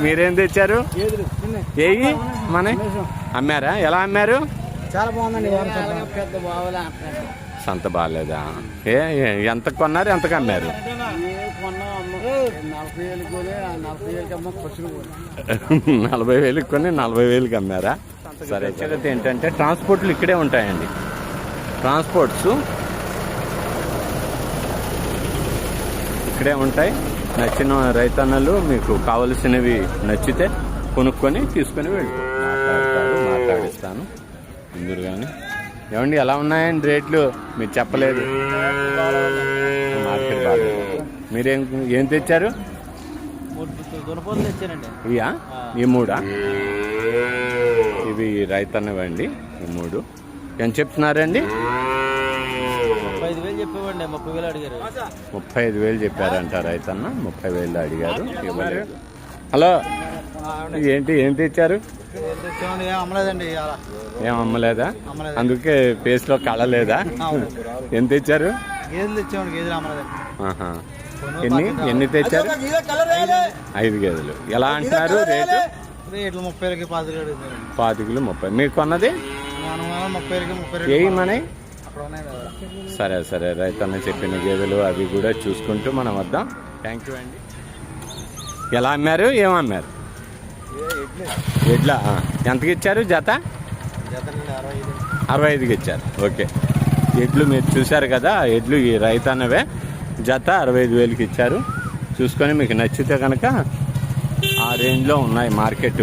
మీరేం తెచ్చారు? ఏయి మన అమ్మారా? ఎలా అమ్మారు? చాలా బాగుందండి. సంత బాగాలేదా? ఎంత కొన్నారు, ఎంతకు అమ్మారు? 40,000 కొని 40,000కి అమ్మారా? సరే. అయితే ఏంటంటే ట్రాన్స్పోర్ట్లు ఇక్కడే ఉంటాయండి. ట్రాన్స్పోర్ట్స్ ఇక్కడే ఉంటాయి. నచ్చిన రైతన్నలు మీకు కావలసినవి నచ్చితే కొనుక్కొని తీసుకొని మాట్లాడిస్తాను ముందు. కానీ ఏమండి ఎలా ఉన్నాయండి రేట్లు? మీరు చెప్పలేదు. మార్కెట్ బాగాలేదు. మీరేం తెచ్చారు? ఇయా ఈ 3 ఇవి రైతన్నవండి. ఈ 3 ఎంత చెప్తున్నారండి? 35,000 చెప్పేవండి. 30,000 అడిగారు. 35,000 చెప్పారంట రైతన్న. 30,000 అడిగారు, ఇవ్వలేదు. హలో, ఏం తెచ్చారు? ఏం అమ్మలేదా? అందుకే ఫేస్ లో కళలేదా? ఎంత తెచ్చారు? ఎన్ని తెచ్చారు? 5 గేదెలు. ఎలా అంటున్నారు రేటు? 25,000 30. మీకు కొన్నది ఏమని? సరే సరే, రైతన్న చెప్పిన గేదెలు అవి కూడా చూసుకుంటూ మనం వద్దాం. థ్యాంక్ యూ అండి. ఎలా అమ్మారు? ఏమమ్మారు? ఎడ్లా ఎంతకి ఇచ్చారు? జత 65కి ఇచ్చారు. ఓకే. ఎడ్లు మీరు చూశారు కదా, ఎడ్లు ఈ రైతన్నవే. జత 65,000కి ఇచ్చారు. చూసుకొని మీకు నచ్చితే కనుక ఆ రేంజ్లో ఉన్నాయి మార్కెట్.